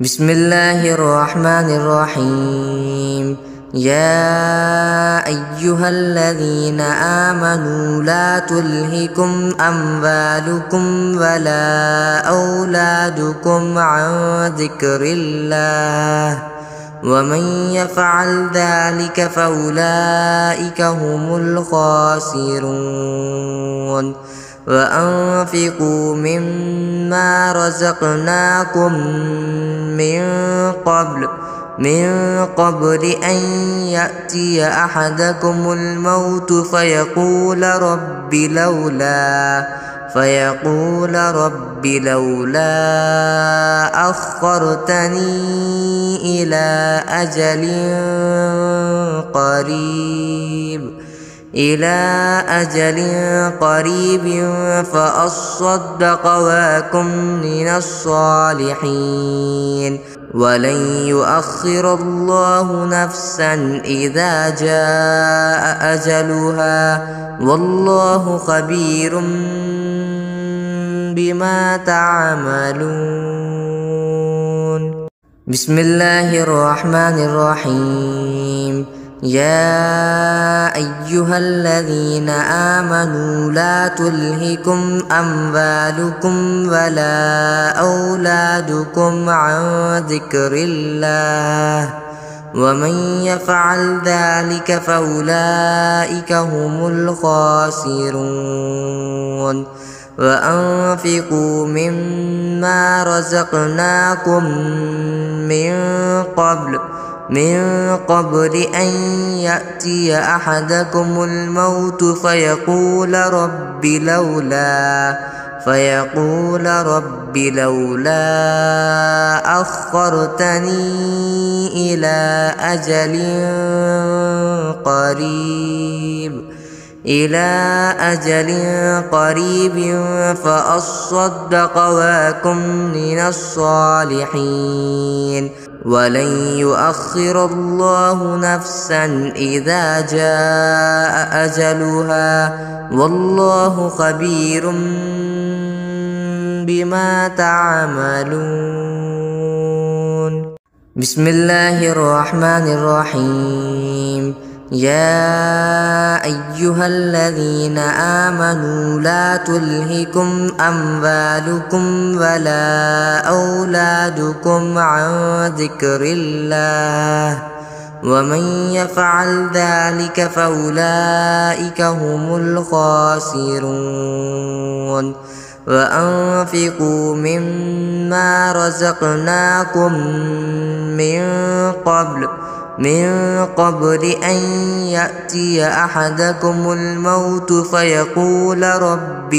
بسم الله الرحمن الرحيم. يا أيها الذين آمنوا لا تلهكم أموالكم ولا أولادكم عن ذكر الله ومن يفعل ذلك فأولئك هم الخاسرون. وأنفقوا مما رزقناكم من قبل أن يأتي أحدكم الموت فيقول رب لولا أخرتني إلى أجل قريب فأصدق وأكن من الصالحين ولن يؤخر الله نفسا إذا جاء أجلها والله خبير بما تعملون. بسم الله الرحمن الرحيم. يا أيها الذين آمنوا لا تلهكم أموالكم ولا أولادكم عن ذكر الله ومن يفعل ذلك فأولئك هم الخاسرون. وأنفقوا مما رزقناكم من قبل أن يأتي أحدكم الموت فيقول رب لولا أخرتني إلى أجل قريب فأصدق وأكن من الصالحين ولن يؤخر الله نفسا إذا جاء أجلها والله خبير بما تعملون. بسم الله الرحمن الرحيم. يا أيها الذين آمنوا لا تلهكم أموالكم ولا أولادكم عن ذكر الله ومن يفعل ذلك فأولئك هم الخاسرون. وأنفقوا مما رزقناكم من قبل أن يأتي أحدكم الموت فيقول رب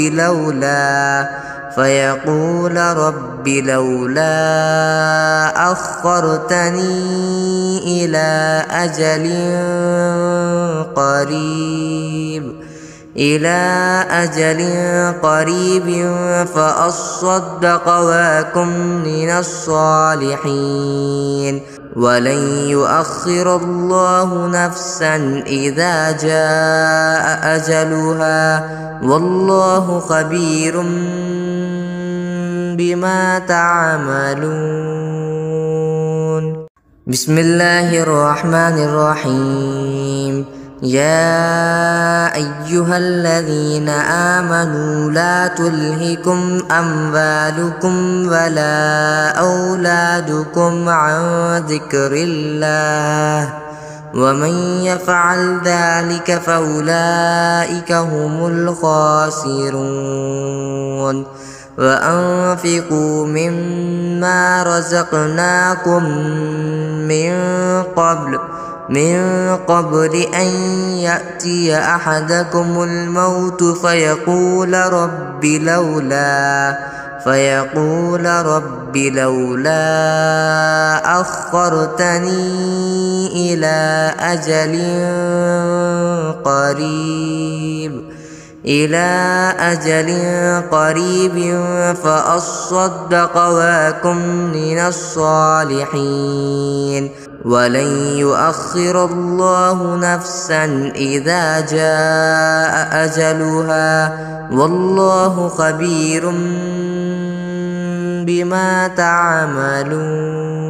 لولا أخرتني إلى أجل قريب فأصدق وأكن من الصالحين ولن يؤخر الله نفسا إذا جاء أجلها والله خبير بما تعملون. بسم الله الرحمن الرحيم. يا أيها الذين آمنوا لا تلهكم أموالكم ولا أولادكم عن ذكر الله ومن يفعل ذلك فأولئك هم الخاسرون. وأنفقوا مما رزقناكم من قبل أن يأتي أحدكم الموت فيقول رب لولا أخرتني إلى أجل قريب فأصدق وأكن من الصالحين ولن يؤخر الله نفسا إذا جاء أجلها والله خبير بما تعملون.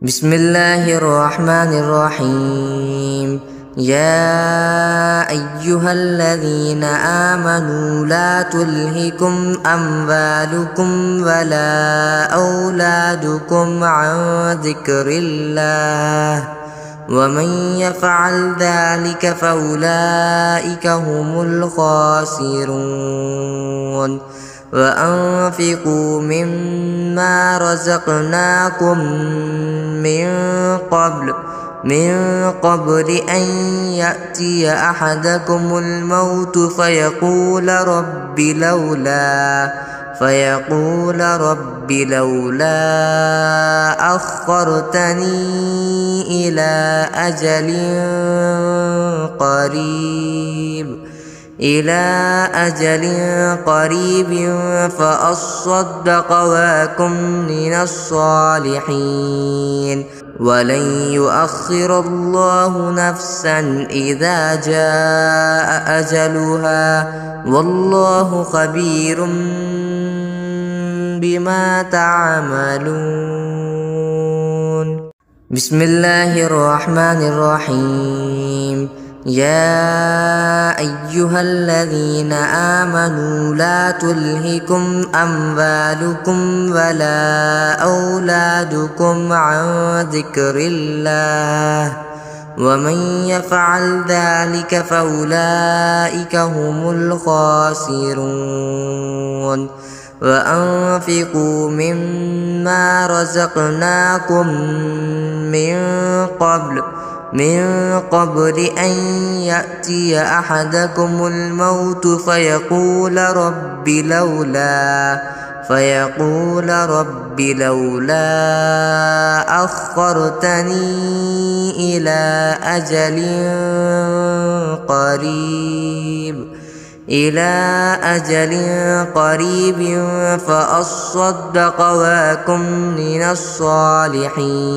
بسم الله الرحمن الرحيم. يا أيها الذين آمنوا لا تلهكم أموالكم ولا أولادكم عن ذكر الله ومن يفعل ذلك فأولئك هم الخاسرون. وأنفقوا مما رزقناكم من قبل أن يأتي أحدكم الموت فيقول رب لولا أخرتني إلى أجل قريب فأصدق وأكن من الصالحين. ولن يؤخر الله نفسا إذا جاء أجلها والله خبير بما تعملون. بسم الله الرحمن الرحيم. يا أيها الذين آمنوا لا تلهكم أموالكم ولا أولادكم عن ذكر الله ومن يفعل ذلك فأولئك هم الخاسرون. وأنفقوا مما رزقناكم من قبل أن يأتي أحدكم الموت فيقول رب لولا أخرتني إلى أجل قريب فأصدق وأكن من الصالحين.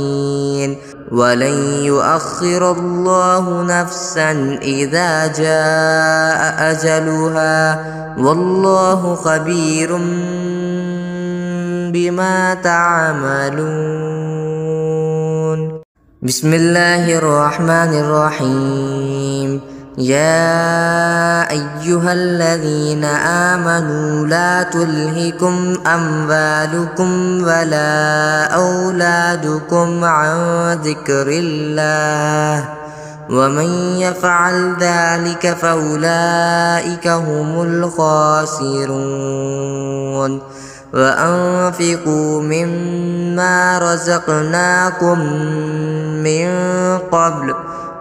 ولن يؤخر الله نفسا إذا جاء أجلها والله خبير بما تعملون. بسم الله الرحمن الرحيم. يا أيها الذين آمنوا لا تلهكم أموالكم ولا أولادكم عن ذكر الله ومن يفعل ذلك فأولئك هم الخاسرون. وأنفقوا مما رزقناكم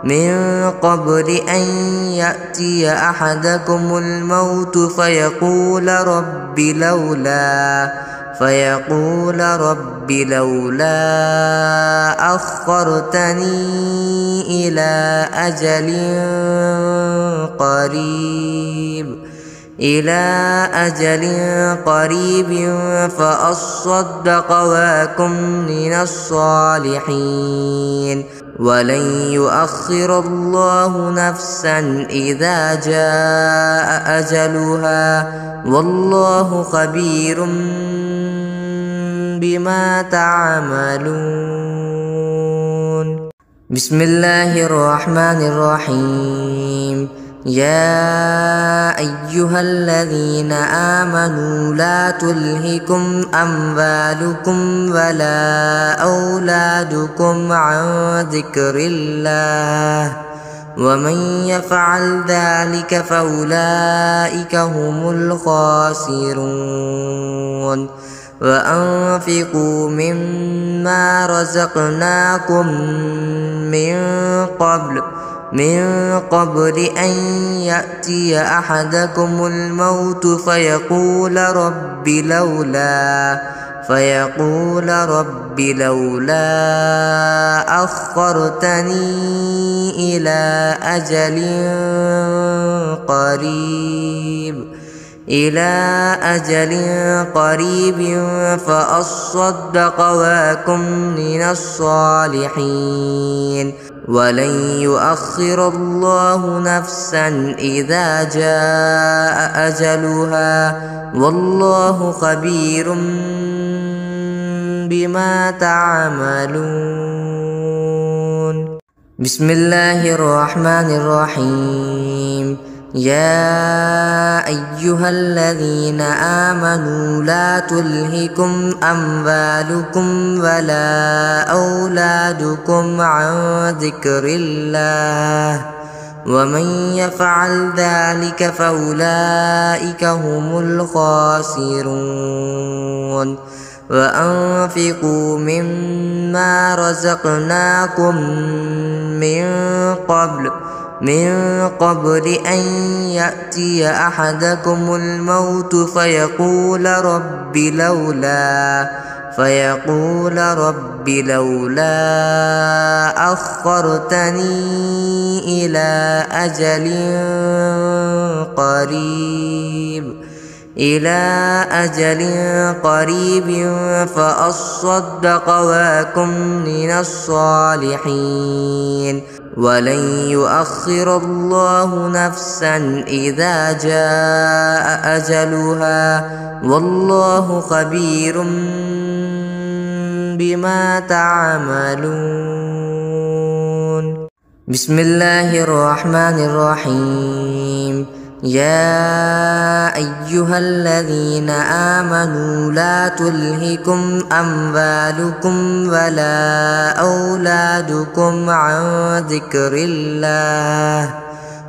من قبل أن يأتي أحدكم الموت فيقول رب لولا أخرتني إلى أجل قريب فأصدق وأكن من الصالحين. ولن يؤخر الله نفسا إذا جاء أجلها والله خبير بما تعملون. بسم الله الرحمن الرحيم. يا أيها الذين آمنوا لا تلهكم أموالكم ولا أولادكم عن ذكر الله ومن يفعل ذلك فأولئك هم الخاسرون. وأنفقوا مما رزقناكم من قبل أن يأتي أحدكم الموت فيقول رب لولا أخرتني إلى أجل قريب فأصدق وأكن من الصالحين. ولن يؤخر الله نفسا إذا جاء أجلها والله خبير بما تعملون. بسم الله الرحمن الرحيم. يا أيها الذين آمنوا لا تلهكم أموالكم ولا أولادكم عن ذكر الله ومن يفعل ذلك فأولئك هم الخاسرون. وأنفقوا مما رزقناكم من قبل أن يأتي أحدكم الموت فيقول رب لولا أخرتني إلى أجل قريب فأصدق وأكن من الصالحين. ولن يؤخر الله نفسا إذا جاء أجلها والله خبير بما تعملون. بسم الله الرحمن الرحيم. يا أيها الذين آمنوا لا تلهكم أموالكم ولا أولادكم عن ذكر الله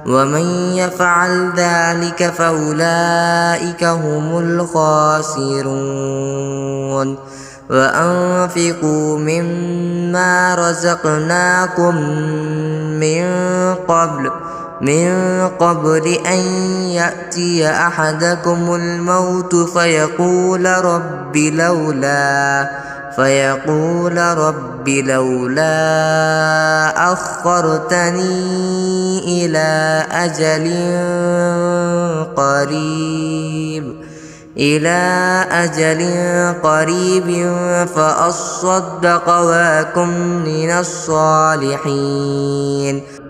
ومن يفعل ذلك فأولئك هم الخاسرون. وأنفقوا مما رزقناكم من قبل أن يأتي أحدكم الموت فيقول رب لولا أخرتني إلى أجل قريب فأصدق وأكن من الصالحين.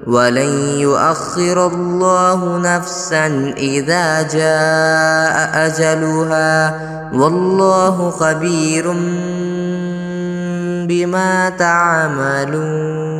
ولن يؤخر الله نفسا إذا جاء أجلها والله خبير بما تعملون.